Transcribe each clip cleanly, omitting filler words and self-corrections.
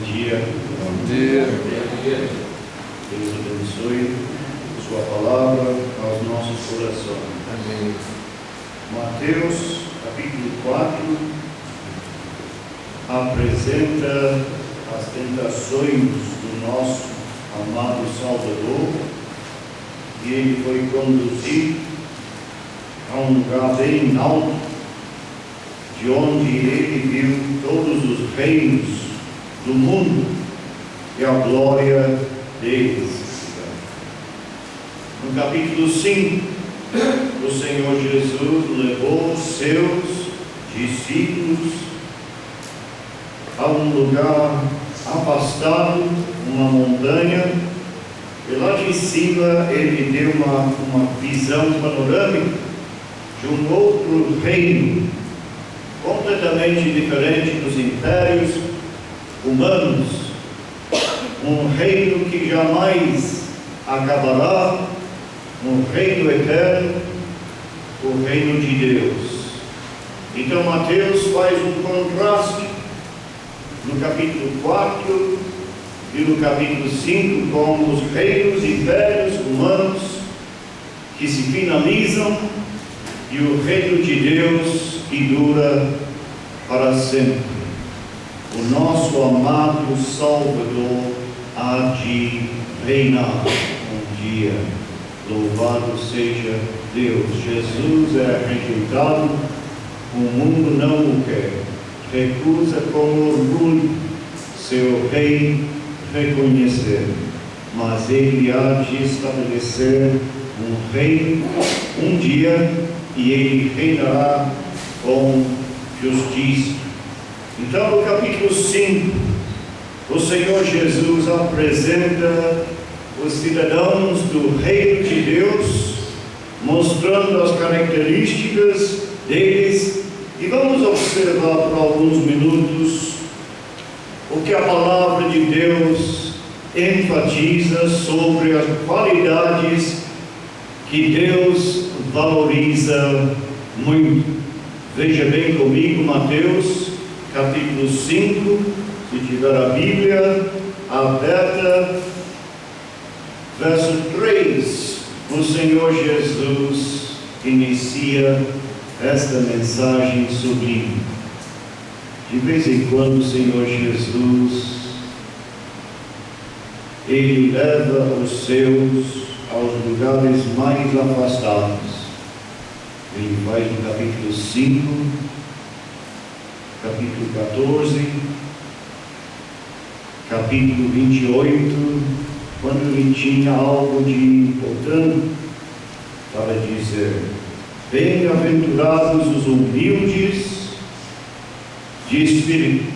dia. Bom dia. Deus abençoe Sua palavra aos nossos corações. Amém. Mateus, capítulo 4, apresenta as tentações do nosso amado Salvador, e ele foi conduzido a um lugar bem alto, de onde ele viu todos os reinos do mundo e a glória deles. No capítulo 5, o Senhor Jesus levou seus discípulos a um lugar afastado, uma montanha, e lá de cima ele deu uma visão panorâmica de um outro reino, completamente diferente dos impérios humanos, um reino que jamais acabará, um reino eterno, o reino de Deus. Então Mateus faz um contraste no capítulo 4 e no capítulo 5 com os reinos e impérios humanos que se finalizam e o reino de Deus que dura para sempre. O nosso amado Salvador há de reinar um dia. Louvado seja Deus. Jesus é rejeitado, o mundo não o quer. Recusa com orgulho seu rei reconhecer. Mas ele há de estabelecer um reino um dia, e ele reinará com justiça. Então, no capítulo 5, o Senhor Jesus apresenta os cidadãos do reino de Deus, mostrando as características deles, e vamos observar por alguns minutos o que a palavra de Deus enfatiza sobre as qualidades que Deus valoriza muito. Veja bem comigo Mateus capítulo 5, se tiver a Bíblia aberta, verso 3, o Senhor Jesus inicia esta mensagem sublime. De vez em quando o Senhor Jesus, Ele leva os seus aos lugares mais afastados. Ele vai no capítulo 5, capítulo 14, capítulo 28, quando ele tinha algo de importante para dizer. Bem-aventurados os humildes de espírito,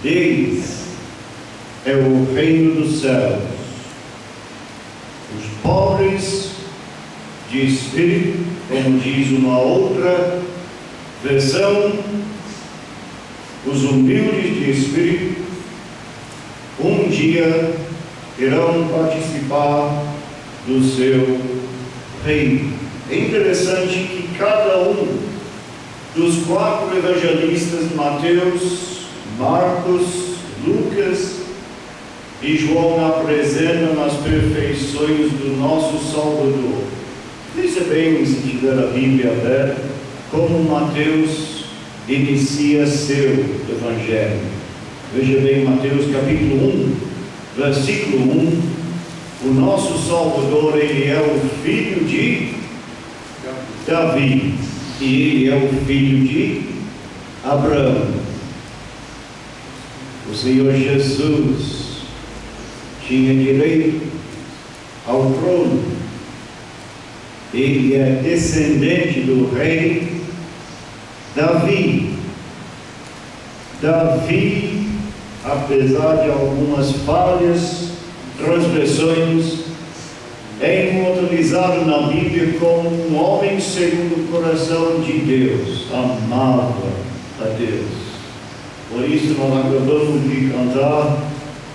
deles é o reino dos céus. Os pobres de espírito, como diz uma outra versão, os humildes de espírito, um dia irão participar do seu reino. É interessante que cada um dos 4 evangelistas, Mateus, Marcos, Lucas e João, apresentam as perfeições do nosso Salvador. Veja bem, se tiver a Bíblia aberta, como Mateus inicia seu evangelho. Veja bem, Mateus capítulo 1, versículo 1, o nosso Salvador, ele é o filho de Davi, e ele é o filho de Abraão. O Senhor Jesus tinha direito ao trono. Ele é descendente do rei Davi. Davi, apesar de algumas falhas, transgressões, é imortalizado na Bíblia como um homem segundo o coração de Deus, amava a Deus. Por isso nós acabamos de cantar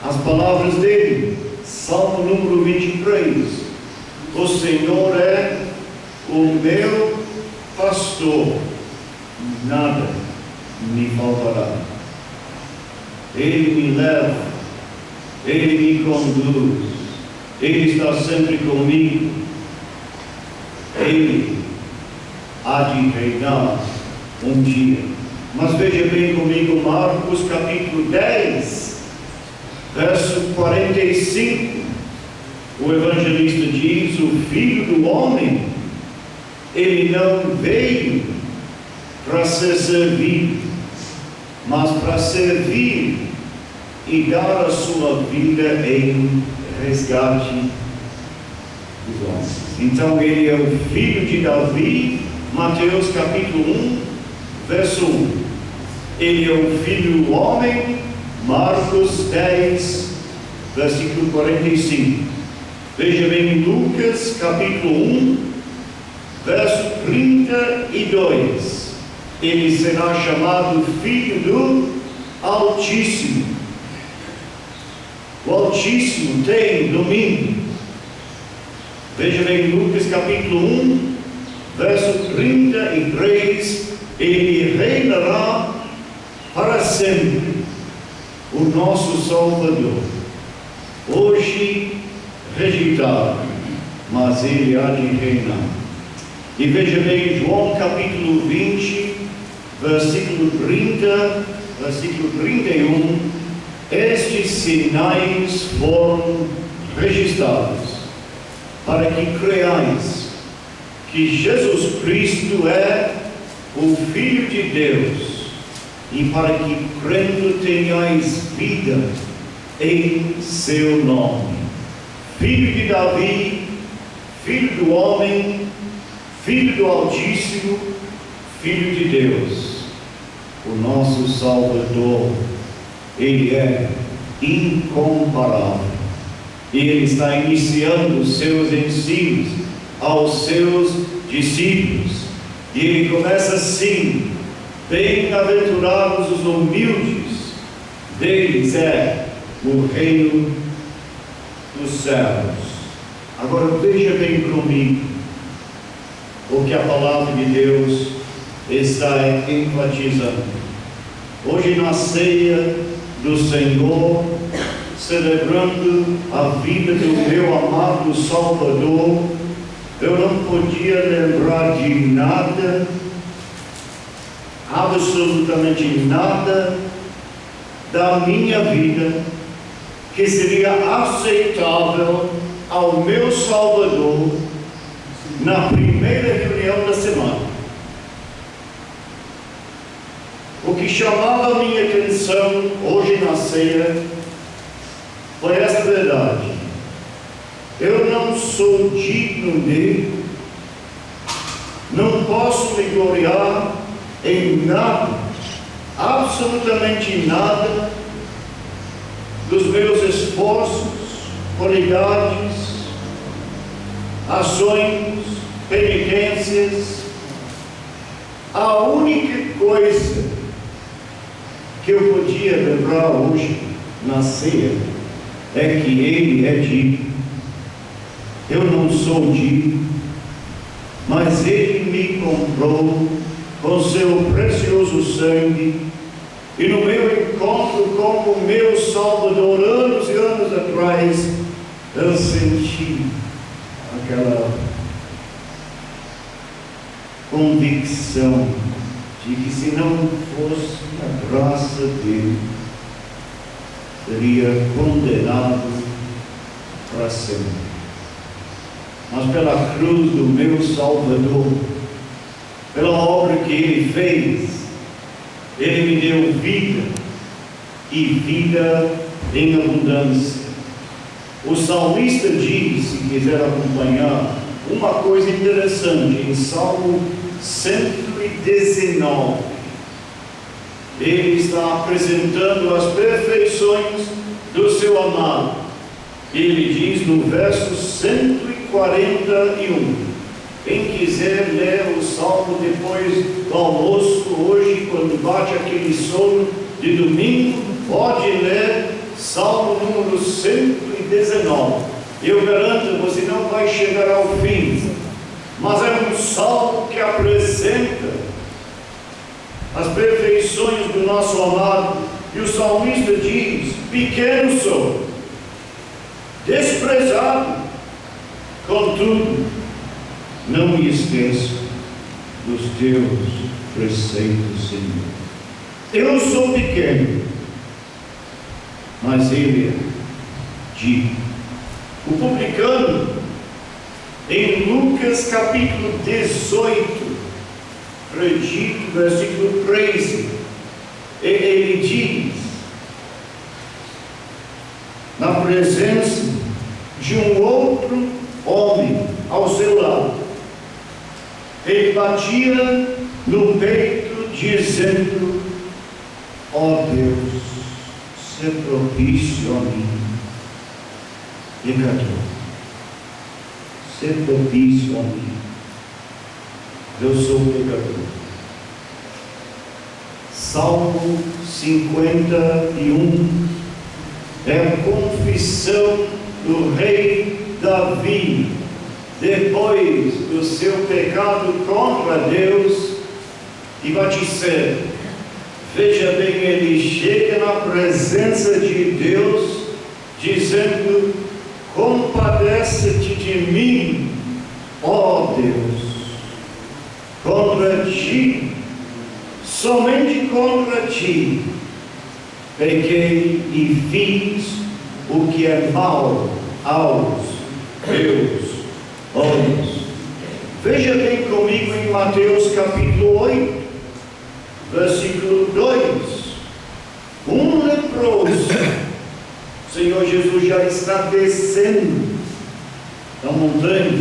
as palavras dele, Salmo número 23. O Senhor é o meu pastor, nada me faltará. Ele me leva, Ele me conduz, Ele está sempre comigo, Ele há de reinar um dia. Mas veja bem comigo Marcos capítulo 10, verso 45. O evangelista diz: o Filho do Homem, Ele não veio para ser servido, mas para servir e dar a sua vida em resgate dos homens. Então Ele é o Filho de Davi, Mateus capítulo 1, verso 1. Ele é o Filho do Homem, Marcos 10, versículo 45. Veja bem Lucas capítulo 1, verso 32. Ele será chamado Filho do Altíssimo. O Altíssimo tem domínio. Veja bem Lucas capítulo 1, verso 33. Ele reinará para sempre, o nosso Salvador. Hoje rejeitado, mas Ele há de reinar. E veja bem João capítulo 20, versículo 30, versículo 31. Estes sinais foram registrados para que creiais que Jesus Cristo é o Filho de Deus, e para que crendo tenhais vida em seu nome. Filho de Davi, Filho do homem, Filho do Altíssimo, Filho de Deus, o nosso Salvador. Ele é incomparável. Ele está iniciando os seus ensinos aos seus discípulos. E ele começa assim: bem-aventurados os humildes, deles é o reino dos céus. Agora veja bem comigo o que a palavra de Deus está enfatizando. Hoje na ceia do Senhor, celebrando a vida do meu amado Salvador, eu não podia lembrar de nada, absolutamente nada da minha vida que seria aceitável ao meu Salvador na primeira reunião da semana. O que chamava a minha atenção hoje na ceia foi essa verdade: eu não sou digno de, não posso me gloriar em nada, absolutamente nada, dos meus esforços, qualidades, ações, penitências. A única coisa que eu podia lembrar hoje na ceia é que Ele é digno. Eu não sou digno, mas Ele me comprou com seu precioso sangue, e no meu encontro com o meu Salvador, anos e anos atrás, eu senti aquela convicção de que se não fosse a graça dele, seria condenado para sempre. Mas pela cruz do meu Salvador, pela obra que Ele fez, Ele me deu vida, e vida em abundância. O salmista diz, se quiser acompanhar, uma coisa interessante em Salmo 119. Ele está apresentando as perfeições do seu amado. Ele diz no verso 141. Quem quiser ler o salmo depois do almoço, hoje, quando bate aquele sono de domingo, pode ler Salmo número 119. Eu garanto, você não vai chegar ao fim, mas é um salmo que apresenta as perfeições do nosso amado, E o salmista diz: pequeno sou, desprezado, contudo, não me esqueço dos teus preceitos, Senhor. Eu sou pequeno, mas Ele é digno. O publicano, em Lucas capítulo 18, acredito, versículo 13, ele diz, na presença de um outro homem ao seu lado, ele batia no peito dizendo: ó Deus, se propício a mim, pecador, se propício a mim, eu sou pecador. Salmo 51 é a confissão do rei Davi, depois do seu pecado contra Deus e Batseba. Veja bem, ele chega na presença de Deus, dizendo: compadece-te de mim, ó Deus, contra ti, somente contra ti, pequei e fiz o que é mal aos teus olhos. Veja bem comigo em Mateus capítulo 8, versículo 2. Um leproso, o Senhor Jesus já está descendo da montanha,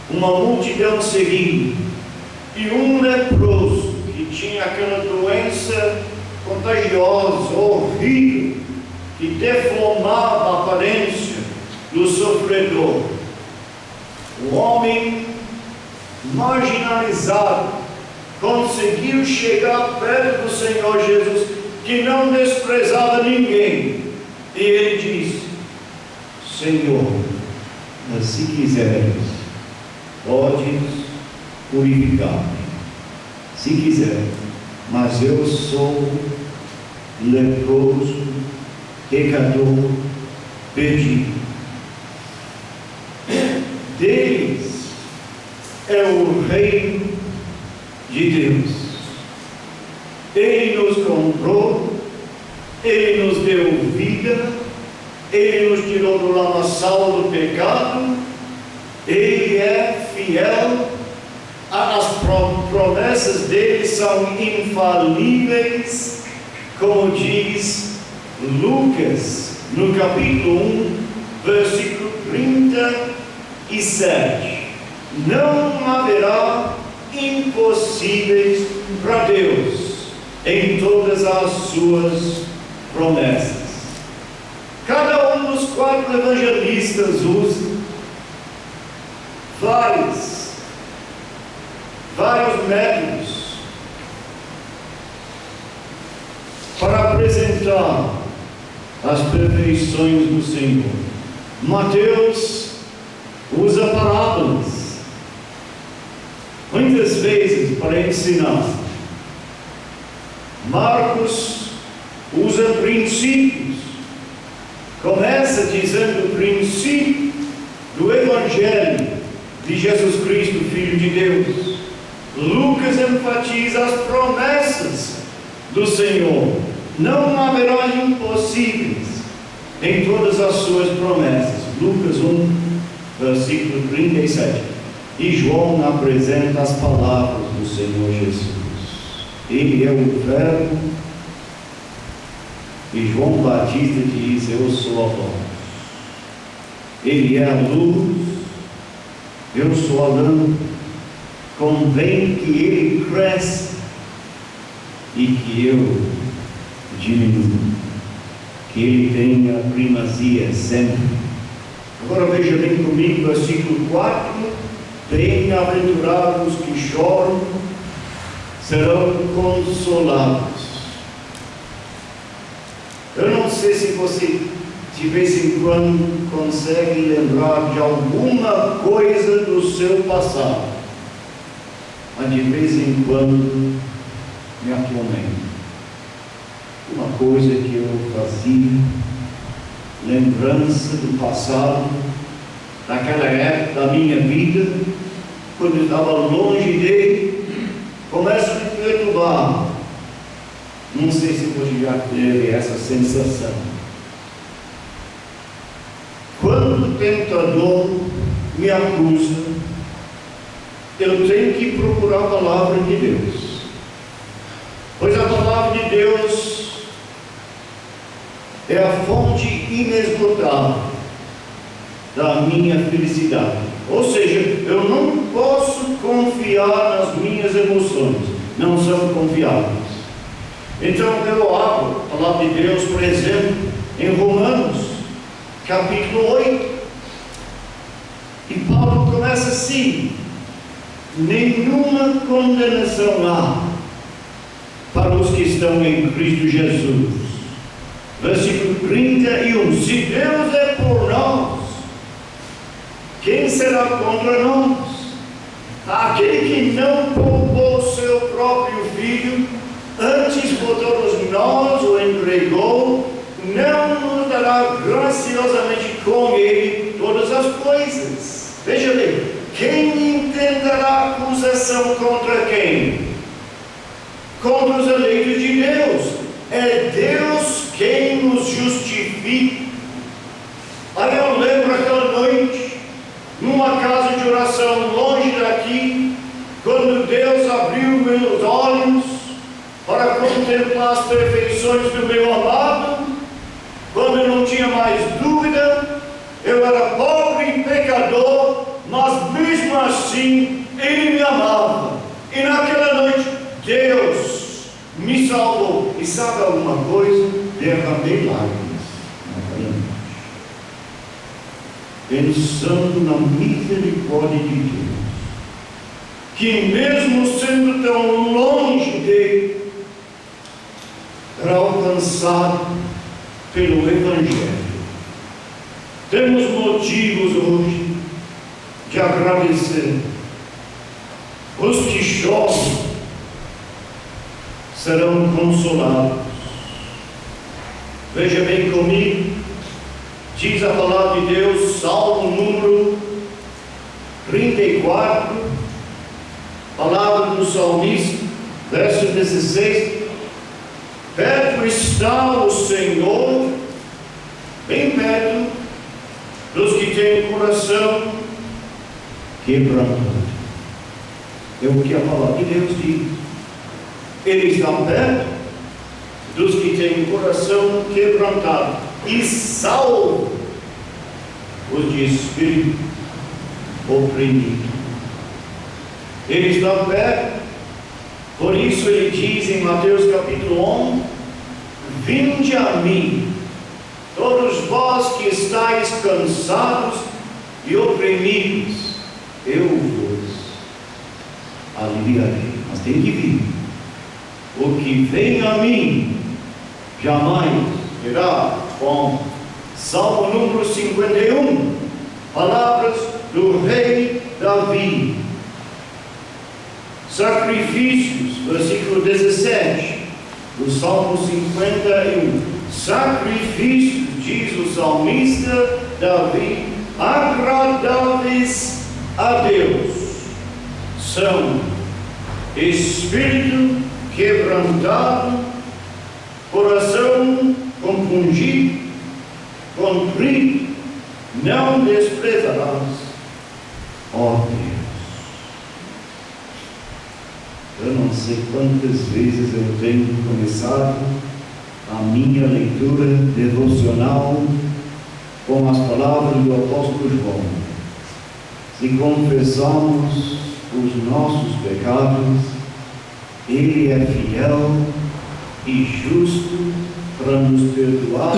uma multidão seguindo, e um leproso que tinha aquela doença contagiosa, horrível, que deformava a aparência do sofredor, o homem marginalizado, conseguiu chegar perto do Senhor Jesus, que não desprezava ninguém, e ele disse: Senhor, se quiseres, podes purificar-me, se quiser, mas eu sou leproso, pecador, perdido. Deles é o reino de Deus. Ele nos comprou, Ele nos deu vida, Ele nos tirou do lamaçal do pecado, Ele é fiel, as promessas dele são infalíveis, como diz Lucas no capítulo 1, versículo 37. Não haverá impossíveis para Deus em todas as suas promessas. Cada um dos 4 evangelistas usa vários métodos para apresentar as perfeições do Senhor. Mateus usa parábolas, muitas vezes para ensinar. Marcos usa princípios, começa dizendo o princípio do Evangelho de Jesus Cristo, Filho de Deus. Lucas enfatiza as promessas do Senhor. Não haverá impossíveis em todas as suas promessas. Lucas 1, versículo 37. E João apresenta as palavras do Senhor Jesus. Ele é o Verbo, e João Batista diz: eu sou a voz. Ele é a luz, eu sou a lâmpada. Convém que ele cresça e que eu diminua, que ele tenha primazia sempre. Agora veja bem comigo, versículo 4: bem-aventurados que choram serão consolados. Eu não sei se você de vez em quando consegue lembrar de alguma coisa do seu passado, mas de vez em quando me atormenta. uma coisa que eu fazia, lembrança do passado, naquela época da minha vida, quando eu estava longe dele, começa a me perturbar. Não sei se você já teve essa sensação. Quando o tentador me acusa, eu tenho que procurar a palavra de Deus, pois a palavra de Deus é a fonte inesgotável da minha felicidade. Ou seja, eu não posso confiar nas minhas emoções, não são confiáveis. Então eu abro a palavra de Deus, por exemplo, em Romanos, capítulo 8, e Paulo começa assim: nenhuma condenação há para os que estão em Cristo Jesus. Versículo 31, se Deus é por nós, quem será contra nós? Aquele que não poupou seu próprio filho, antes por todos nós o entregou, não nos dará graciosamente com ele todas as coisas? Veja bem, quem intentará acusação contra quem? Contra os eleitos de Deus. É Deus quem nos justifica. Aí eu lembro aquela noite, numa casa de oração longe daqui, quando Deus abriu meus olhos para contemplar as perfeições do meu amado, quando eu não tinha mais dúvida, eu era pobre e pecador, mas mesmo assim Ele me amava. E naquela noite Deus me salvou. E sabe alguma coisa? Derramei lágrimas naquela noite, pensando na misericórdia de Deus, que mesmo sendo tão longe dele, era alcançado pelo Evangelho. Temos motivos hoje de agradecer. Os que choram serão consolados. Veja bem comigo, diz a palavra de Deus, Salmo número 34, palavra do salmista, verso 16: perto está o Senhor, bem perto dos que têm coração quebrantado. É o que a palavra de Deus diz. Ele está perto dos que têm coração quebrantado e salva os de espírito oprimido. Ele está perto, por isso ele diz em Mateus capítulo 11: vinde a mim, todos vós que estáis cansados e oprimidos, eu vos aliviarei. Mas tem que vir. O que vem a mim jamais terá fome. Salmo número 51, palavras do rei Davi. Sacrifícios, versículo 17 do Salmo 51. Sacrifícios, diz o salmista Davi, agradáveis a Deus, são espírito quebrantado, coração compungido, contrito, não desprezarás, ó Deus. Eu não sei quantas vezes eu tenho começado a minha leitura devocional com as palavras do apóstolo João: se confessamos os nossos pecados, Ele é fiel e justo para nos perdoar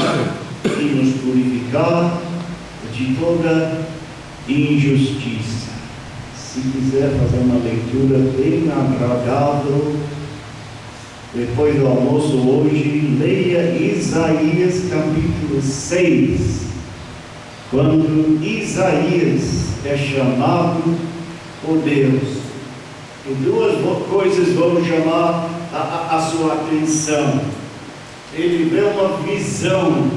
e nos purificar de toda injustiça. Se quiser fazer uma leitura bem agradável, depois do almoço hoje, leia Isaías capítulo 6, quando Isaías é chamado por Deus. E duas coisas vão chamar a sua atenção. ele vê uma visão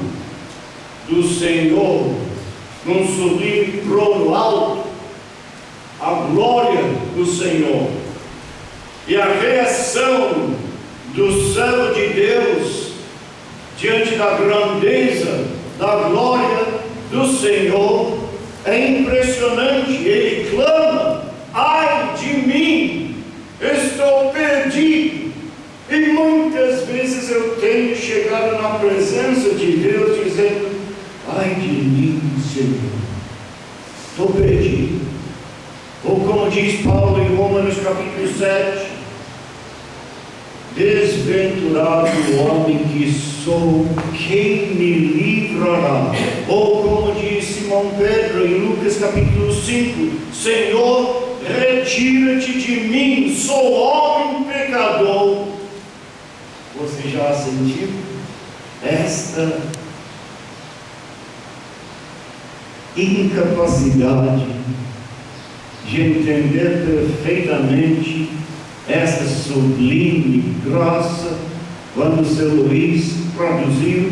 do Senhor num sublime trono alto, a glória do Senhor. E a reação do servo de Deus diante da grandeza, da glória do Senhor é impressionante. Ele clama: ai de mim, estou perdido. E muitas vezes eu tenho chegado na presença de Deus dizendo: ai de mim, Senhor, estou perdido. Ou como diz Paulo em Romanos capítulo 7, desventurado o homem que sou, quem me livrará? Ou como diz Simão Pedro em Lucas capítulo 5, Senhor, retira-te de mim, sou homem pecador. Você já sentiu esta incapacidade de entender perfeitamente esta sublime graça, quando o seu Luiz traduziu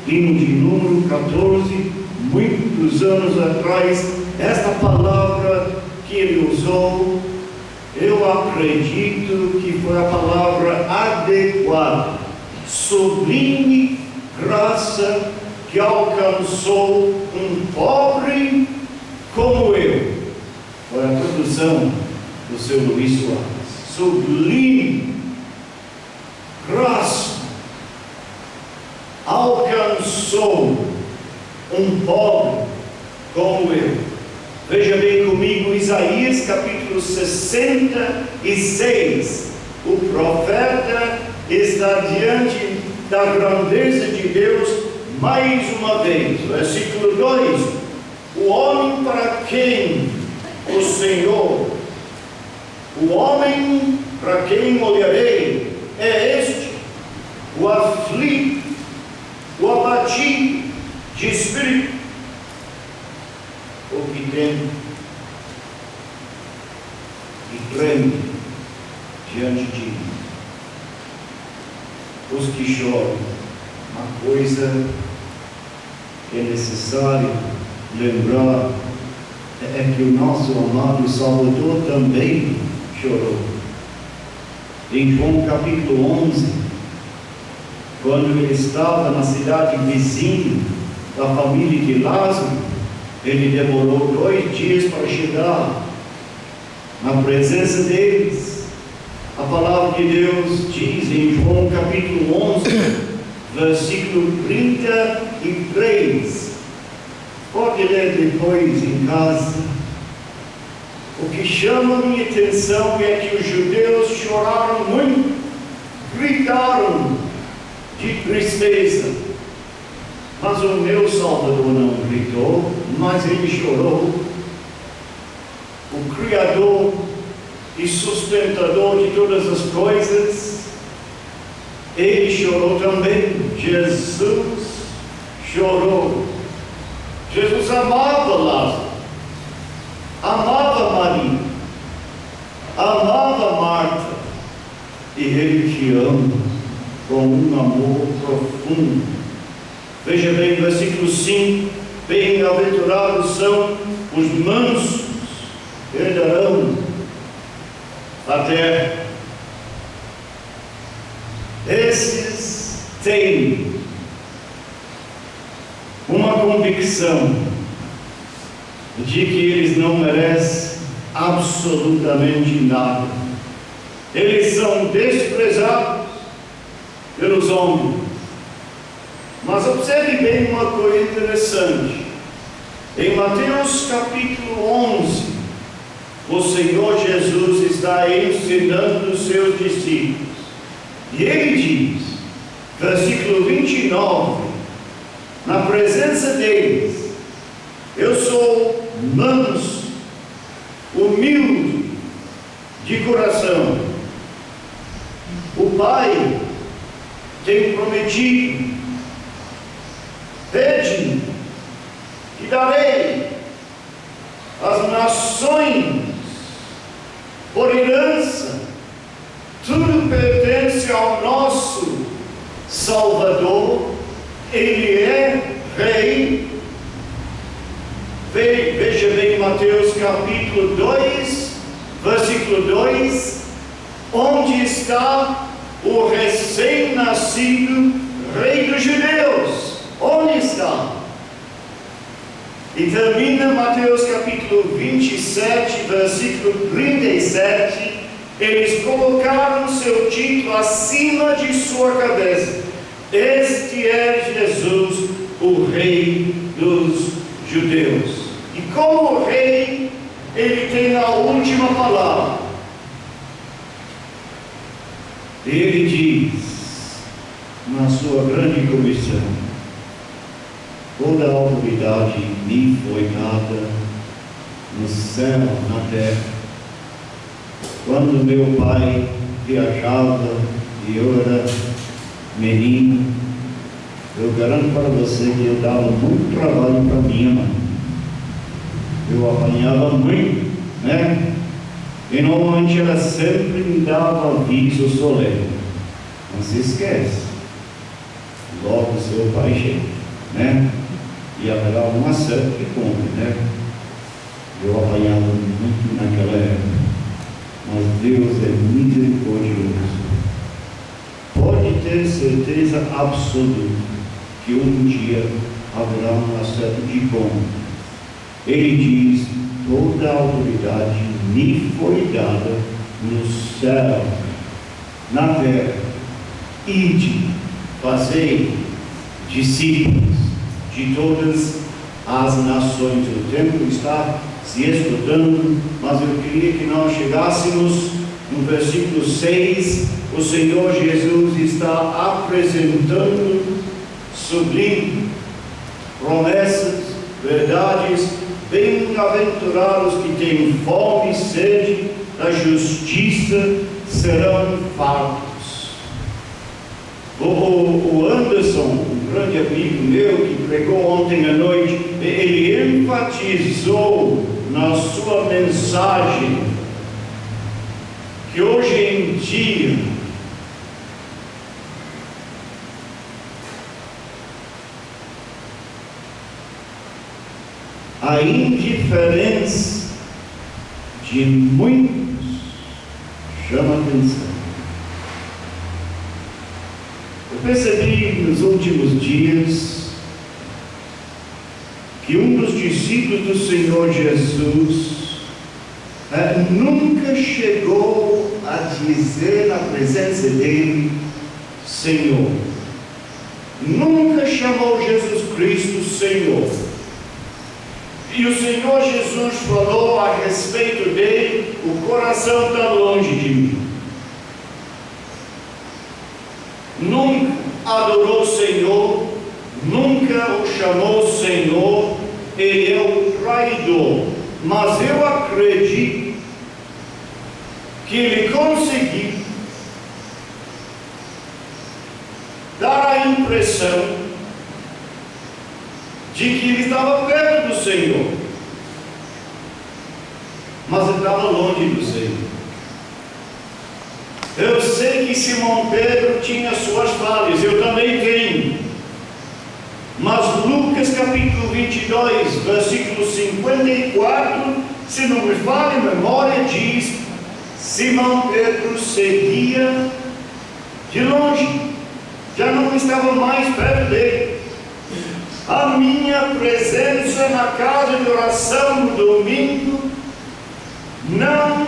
hino de número 14, muitos anos atrás, esta palavra que ele usou, eu acredito que foi a palavra adequada, sublime graça que alcançou um pobre como eu. Foi a tradução do seu Luiz Soares. Sublime graça alcançou um pobre como eu. Veja bem comigo Isaías capítulo 66. O profeta está diante da grandeza de Deus mais uma vez. Versículo 2: o homem para quem o Senhor, o homem para quem olharei, é este, o aflito, o abatido de espírito, o que tem e treme diante de mim. Os que choram. Uma coisa que é necessário lembrar é que o nosso amado Salvador também chorou. Em João capítulo 11, quando ele estava na cidade vizinha da família de Lázaro, ele demorou 2 dias para chegar na presença deles. A palavra de Deus diz em João capítulo 11, versículo 33, pode ler depois em casa. O que chama a minha atenção é que os judeus choraram muito, gritaram de tristeza, mas o meu Salvador não gritou, mas ele chorou. O Criador e sustentador de todas as coisas, ele chorou também. Jesus chorou. Jesus amava Lázaro, amava Maria, amava Marta, e ele te ama com um amor profundo. Veja bem, versículo 5: bem-aventurados são os mansos, herdarão a terra. Esses têm uma convicção de que eles não merecem absolutamente nada. Eles são desprezados pelos homens. Mas observe bem uma coisa interessante. Em Mateus capítulo 11, o Senhor Jesus está ensinando os seus discípulos. E ele diz, versículo 29, na presença deles: eu sou manso, humilde de coração. O Pai tem prometido: pede e darei as nações por herança. Tudo pertence ao nosso Salvador, Ele é Rei. Veja bem Mateus capítulo 2, versículo 2, onde está o recém-nascido Rei dos Judeus? Onde está? E termina Mateus capítulo 27, versículo 37, eles colocaram seu título acima de sua cabeça. Este é Jesus, o Rei dos Judeus. E como Rei, Ele tem a última palavra. Ele diz, na sua grande comissão, toda a autoridade me foi dada no céu, na terra. Quando meu pai viajava e eu era menino, eu garanto para você que eu dava muito trabalho para minha mãe. Eu apanhava muito, né? E normalmente ela sempre me dava aviso solene. Não se esquece, logo seu pai chega, né? E haverá uma certa que come, né? Eu apanhava muito naquela época. Mas Deus é misericordioso. Pode ter certeza absoluta que um dia haverá um acerto de como. Ele diz, toda a autoridade me foi dada no céu, na terra. Ide, fazei discípulos de todas as nações. O tempo está se esgotando, mas eu queria que nós chegássemos no versículo 6. O Senhor Jesus está apresentando sublime promessas, verdades. Bem-aventurados que têm fome e sede da justiça serão fartos. O Anderson, um grande amigo meu que pregou ontem à noite, ele enfatizou na sua mensagem que hoje em dia a indiferença de muitos chama atenção. Eu percebi nos últimos dias que um dos discípulos do Senhor Jesus nunca chegou a dizer na presença dele, Senhor. Nunca chamou Jesus Cristo Senhor. E o Senhor Jesus falou a respeito dele, o coração está longe de mim. Nunca adorou o Senhor, nunca o chamou Senhor, ele é o traidor. Mas eu acredito que ele conseguiu dar a impressão de que ele estava perto do Senhor, mas ele estava longe do Senhor. Eu sei que Simão Pedro tinha suas falhas, eu também tenho. Mas Lucas capítulo 22, versículo 54, se não me falha a memória, diz: Simão Pedro seguia de longe, já não estava mais perto dele. A minha presença na casa de oração no domingo não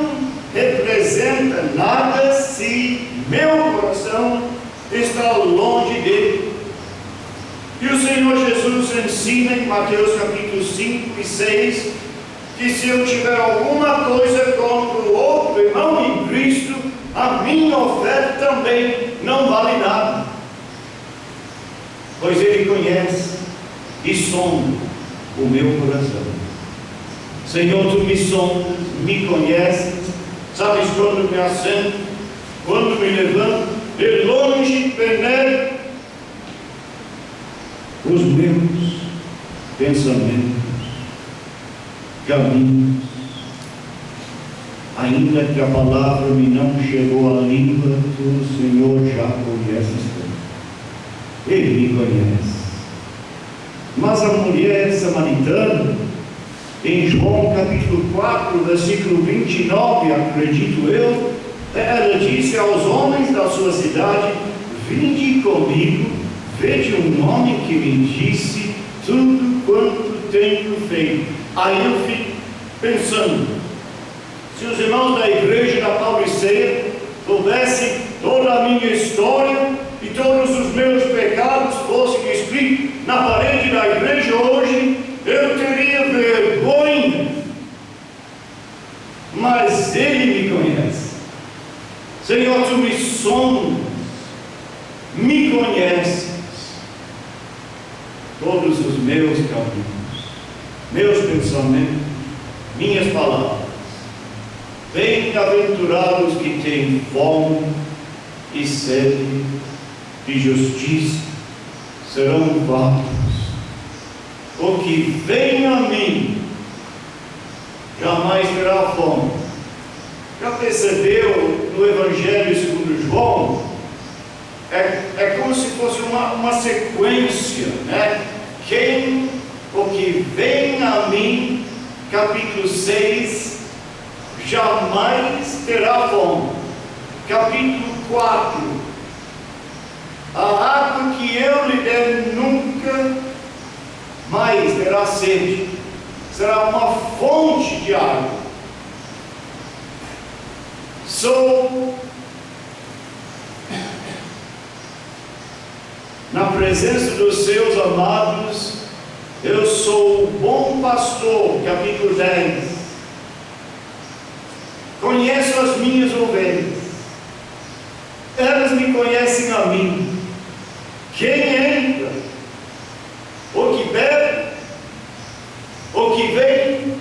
representa nada se meu coração está longe dele. E o Senhor Jesus ensina em Mateus capítulo 5 e 6 que se eu tiver alguma coisa contra o outro irmão em Cristo, a minha oferta também não vale nada, pois Ele conhece e sonda o meu coração. Senhor, Tu me sondas, me conheces, sabes quando me assento, quando me levanto, de longe penetro os meus pensamentos, caminhos. Ainda que a palavra me não chegou à língua, Tu, Senhor, já conheces tudo. Ele me conhece. Mas a mulher samaritana, em João capítulo 4, versículo 29, acredito eu, ela disse aos homens da sua cidade: vinde comigo, veja um homem que me disse tudo quanto tenho feito. Aí eu fico pensando, se os irmãos da igreja da Pauliceia soubessem toda a minha história e todos os meus pecados fossem escritos na parede da igreja hoje, eu teria vergonha. Mas Ele me conhece. Senhor, Tu me sondas, me conheces todos os meus caminhos, meus pensamentos, minhas palavras. Bem-aventurados que têm fome e sede de justiça, serão fartos. O que vem a mim jamais terá fome. Já percebeu no Evangelho segundo João? É como se fosse uma sequência, né? O que vem a mim, capítulo 6, jamais terá fome. Capítulo 4, a água que eu lhe der nunca mais terá sede, será uma fonte de água. Na presença dos seus amados, eu sou o bom pastor, capítulo 10. Conheço as minhas ovelhas, elas me conhecem a mim. Quem entra, o que bebe, o que vem,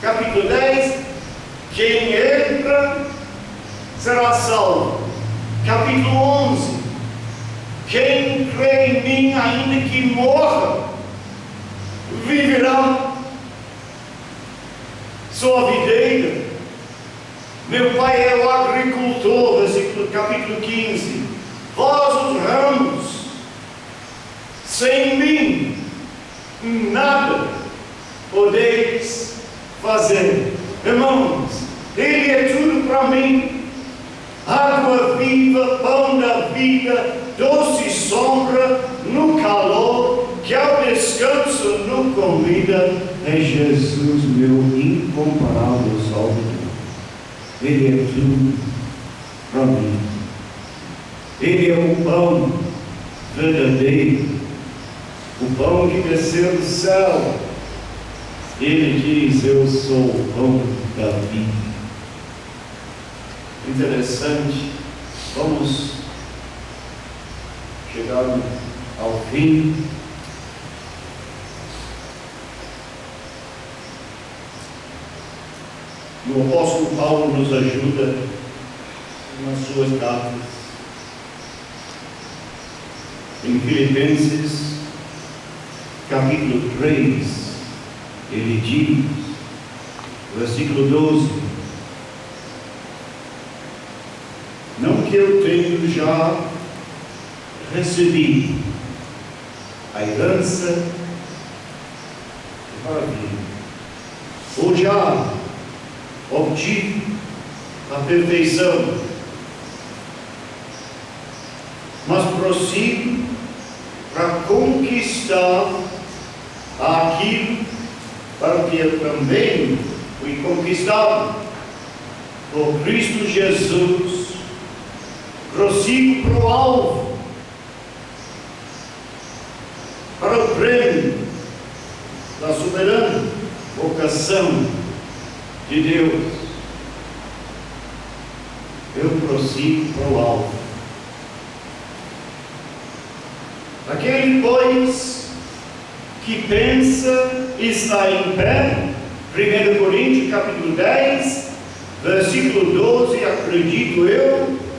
capítulo 10, quem entra será salvo. Capítulo 11, quem crê em mim, ainda que morra, viverá. Sou a videira, meu pai é o agricultor, capítulo 15. Vós os ramos, sem mim nada podeis fazer. Irmãos, Ele é tudo para mim. Água viva, pão da vida, doce sombra no calor, que ao descanso nos convida. É Jesus, meu incomparável Salvador. Ele é tudo para mim. Ele é o pão verdadeiro, o pão que desceu do céu. Ele diz: eu sou o pão da vida. Interessante. Vamos chegar ao fim. E o apóstolo Paulo nos ajuda nas suas cartas. Em Filipenses, capítulo 3, ele diz, versículo 12: não que eu tenho já recebido a herança para mim, ou já obtive a perfeição, mas prossigo para conquistar aquilo para que eu também fui conquistado por Cristo Jesus. Prossigo para o alvo, para o prêmio da soberana vocação de Deus. Eu prossigo para o alvo. Aquele, pois, que pensa está em pé, 1 Coríntios capítulo 10, versículo 12, acredito eu.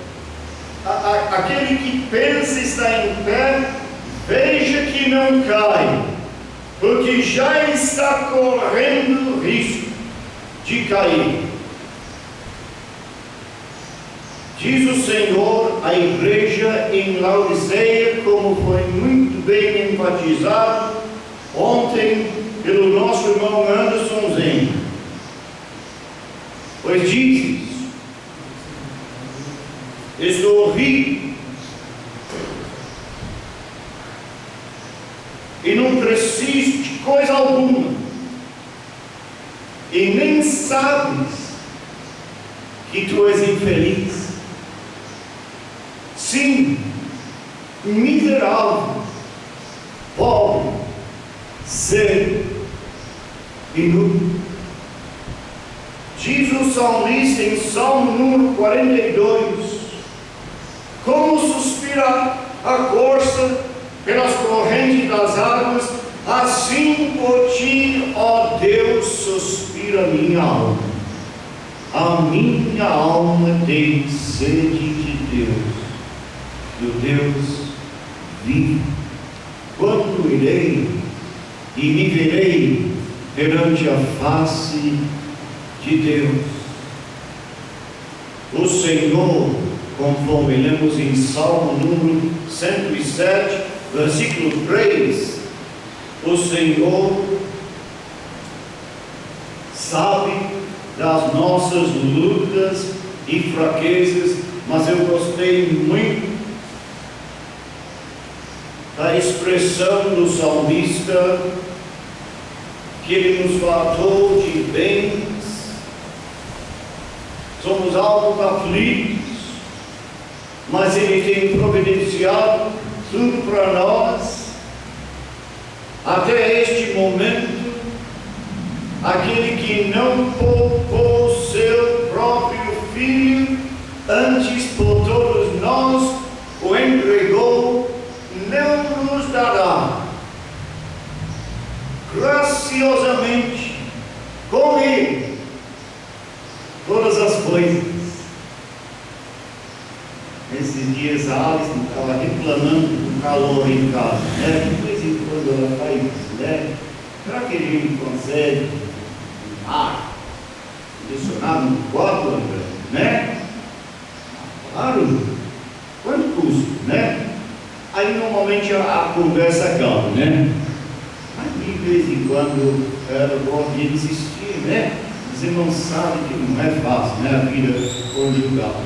Aquele que pensa está em pé, veja que não cai, porque já está correndo risco de cair. Diz o Senhor à igreja em Laodiceia, como foi muito bem enfatizado ontem pelo nosso irmão Anderson Zen. Pois dizes: estou rico e não preciso de coisa alguma, e nem sabes que tu és infeliz. Sim, miserável, pobre, cego e nu. Diz o salmista em Salmo número 42: como suspira a corça pelas correntes das águas, assim por ti, ó Deus, suspira minha alma. A minha alma tem sede de Deus, do Deus vivo. Quando irei e me verei perante a face de Deus? O Senhor, conforme lemos em Salmo número 107, versículo 3, o Senhor sabe das nossas lutas e fraquezas, mas eu gostei muito da expressão do salmista, que ele nos fartou de bens, somos algo aflitos, mas ele tem providenciado tudo para nós, até este momento. Aquele que não poupou seu próprio Filho, antes por todos nós o entregou, não nos dará graciosamente com Ele todas as coisas. Nesses dias a Alice estava reclamando do calor em casa, né? De vez em quando ela faz isso, né? Será que ele consegue ar condicionado no quarto, André? Né? Claro. Quanto custa, né? Aí normalmente a conversa calma, né? Mas de vez em quando ela gosta de insistir, né? Você não sabe que não é fácil, né? A vida conjugal.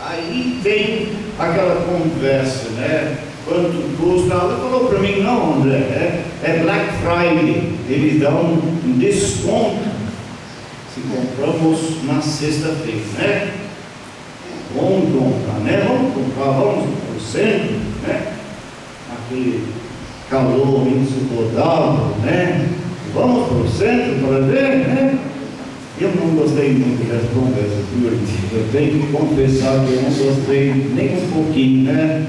Aí tem aquela conversa, né? Quanto custa? Ela falou para mim: não, André, é Black Friday, eles dão um desconto se compramos na sexta-feira, né? Vamos comprar, né? Vamos para o centro, né? Aquele calor insuportável, né? Vamos para o centro para ver, né? Eu não gostei muito dessa conversa, eu tenho que confessar que eu não gostei nem um pouquinho, né?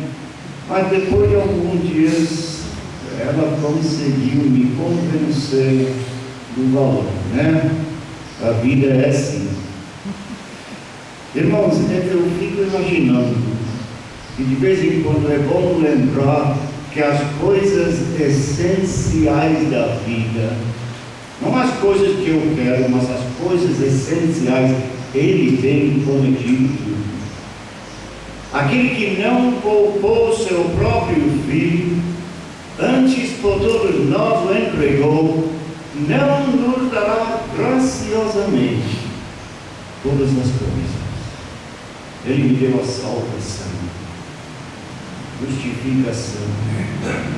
Mas depois de alguns dias, ela conseguiu me convencer do valor, né? A vida é assim. Irmãos, eu fico imaginando que de vez em quando é bom lembrar que as coisas essenciais da vida, não as coisas que eu quero, mas as coisas essenciais, Ele tem prometido tudo. Aquele que não poupou seu próprio Filho, antes por todos nós o entregou, não nos dará graciosamente todas as coisas. Ele me deu a salvação, justificação,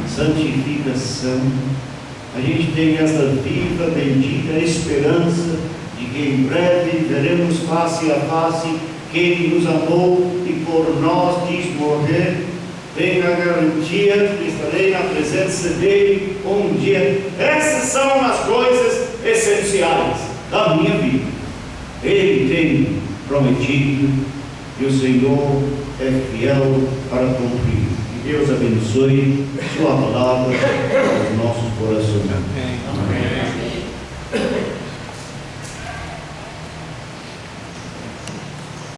santificação. A gente tem essa viva, bendita esperança de que em breve veremos face a face quem nos amou e por nós quis morrer. Tenho a garantia que estarei na presença dele um dia. Essas são as coisas essenciais da minha vida. Ele tem prometido e o Senhor é fiel para cumprir. Que Deus abençoe sua palavra aos nossos corações.